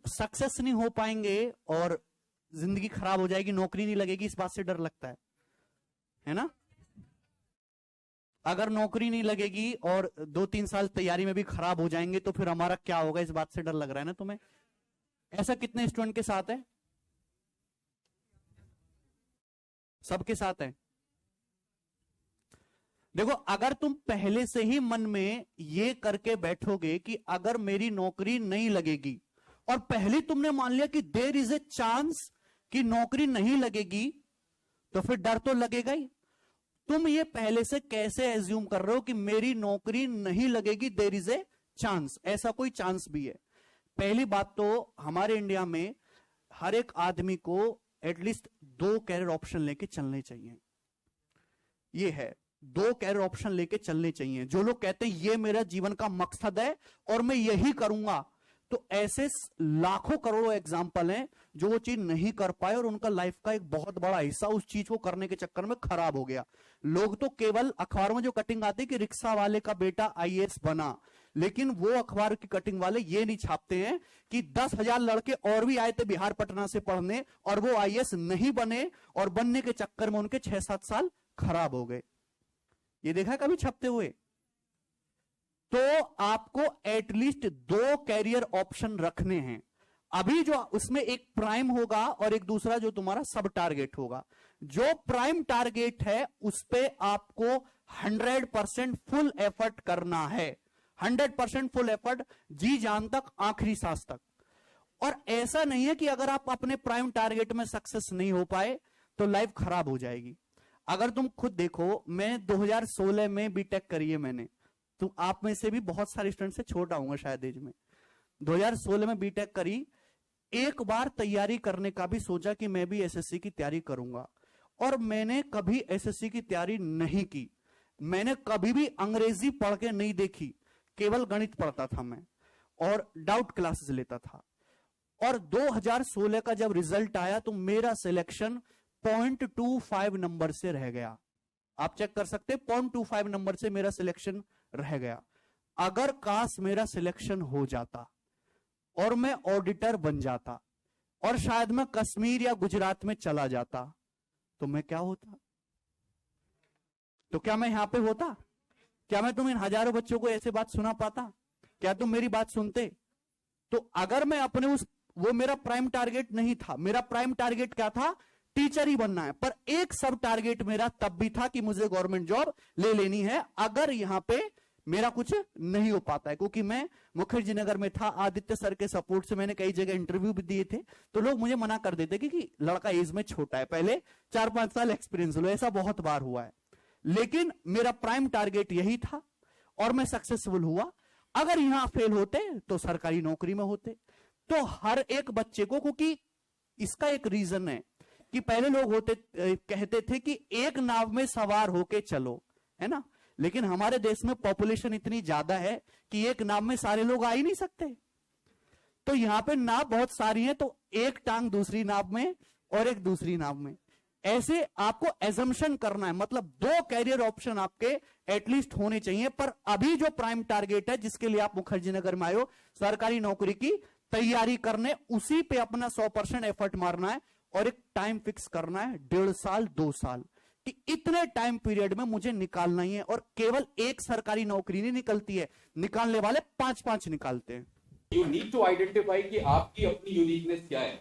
Success नहीं हो पाएंगे और जिंदगी खराब हो जाएगी, नौकरी नहीं लगेगी, इस बात से डर लगता है ना? अगर नौकरी नहीं लगेगी और 2-3 साल तैयारी में भी खराब हो जाएंगे तो फिर हमारा क्या होगा, इस बात से डर लग रहा है ना तुम्हें? ऐसा कितने स्टूडेंट के साथ है? सबके साथ है। देखो, अगर तुम पहले से ही मन में ये करके बैठोगे कि अगर मेरी नौकरी नहीं लगेगी, और पहले तुमने मान लिया कि देयर इज ए चांस कि नौकरी नहीं लगेगी, तो फिर डर तो लगेगा ही। तुम ये पहले से कैसे एज्यूम कर रहे हो कि मेरी नौकरी नहीं लगेगी, देयर इज ए चांस? ऐसा कोई चांस भी है? पहली बात तो हमारे इंडिया में हर एक आदमी को एटलीस्ट 2 कैरियर ऑप्शन लेके चलने चाहिए। ये है, 2 कैरियर ऑप्शन लेके चलने चाहिए। जो लोग कहते हैं ये मेरा जीवन का मकसद है और मैं यही करूंगा, तो ऐसे लाखों करोड़ों एग्जाम्पल हैं जो वो चीज नहीं कर पाए और उनका लाइफ का एक बहुत बड़ा हिस्सा उस चीज को करने के चक्कर में खराब हो गया। लोग तो केवल अखबार में जो कटिंग आती है कि रिक्शा वाले का बेटा आईएएस बना, लेकिन वो अखबार की कटिंग वाले ये नहीं छापते हैं कि 10,000 लड़के और भी आए थे बिहार पटना से पढ़ने और वो आईएएस नहीं बने और बनने के चक्कर में उनके 6-7 साल खराब हो गए। ये देखा कभी छपते हुए? तो आपको एटलीस्ट 2 कैरियर ऑप्शन रखने हैं। अभी जो उसमें एक प्राइम होगा और एक दूसरा जो तुम्हारा सब टारगेट होगा। जो प्राइम टारगेट है उस पे आपको 100% फुल एफर्ट करना है, 100% फुल एफर्ट, जी जान तक, आखिरी सांस तक। और ऐसा नहीं है कि अगर आप अपने प्राइम टारगेट में सक्सेस नहीं हो पाए तो लाइफ खराब हो जाएगी। अगर तुम खुद देखो, मैं 2016 में बीटेक करी है मैंने, तो आप में से भी बहुत सारे स्टूडेंट से छोटा हूंगा शायद एज में। 2016 में बीटेक करी, एक बार तैयारी करने का भी सोचा कि मैं भी एसएससी की तैयारी करूंगा, और मैंने कभी एसएससी की तैयारी नहीं की। मैंने कभी भी अंग्रेजी पढ़ के नहीं देखी, केवल गणित पढ़ता था मैं और डाउट क्लासेस लेता था। और 2016 का जब रिजल्ट आया तो मेरा सिलेक्शन 0.25 नंबर से रह गया। आप चेक कर सकते, 0.25 नंबर से मेरा सिलेक्शन रह गया। अगर काश मेरा सिलेक्शन हो जाता और मैं ऑडिटर बन जाता और शायद मैं कश्मीर या गुजरात में चला जाता, तो मैं क्या होता? तो क्या मैं यहां पे होता? क्या मैं तुम इन हजारों बच्चों को ऐसे बात सुना पाता? क्या तुम मेरी बात सुनते? तो अगर मैं अपने वो मेरा प्राइम टारगेट नहीं था। मेरा प्राइम टारगेट क्या था? टीचर ही बनना है। पर एक सब टारगेट मेरा तब भी था कि मुझे गवर्नमेंट जॉब ले लेनी है अगर यहां पे मेरा कुछ नहीं हो पाता है। क्योंकि मैं मुखर्जी नगर में था, आदित्य सर के सपोर्ट से मैंने कई जगह इंटरव्यू भी दिए थे, तो लोग मुझे मना कर देते कि लड़का एज में छोटा है, पहले 4-5 साल एक्सपीरियंस लो। ऐसा बहुत बार हुआ है। लेकिन मेरा प्राइम टारगेट यही था और मैं सक्सेसफुल हुआ। अगर यहां फेल होते तो सरकारी नौकरी में होते। तो हर एक बच्चे को, क्योंकि इसका एक रीजन है कि पहले लोग कहते थे कि एक नाव में सवार होके चलो, है ना? लेकिन हमारे देश में पॉपुलेशन इतनी ज्यादा है कि एक नाव में सारे लोग आ ही नहीं सकते। तो यहां पे नाव बहुत सारी है, तो एक टांग दूसरी नाव में और एक दूसरी नाव में, ऐसे आपको एजम्पशन करना है। मतलब 2 कैरियर ऑप्शन आपके एटलीस्ट होने चाहिए। पर अभी जो प्राइम टारगेट है जिसके लिए आप मुखर्जी नगर में आए हो, सरकारी नौकरी की तैयारी करने, उसी पे अपना 100% एफर्ट मारना है और एक टाइम फिक्स करना है, 1.5 साल 2 साल, कि इतने टाइम पीरियड में मुझे निकालना ही है। और केवल एक सरकारी नौकरी नहीं निकलती है, निकालने वाले 5-5 निकालते हैं। You need to identify कि आपकी अपनी यूनिकनेस क्या है।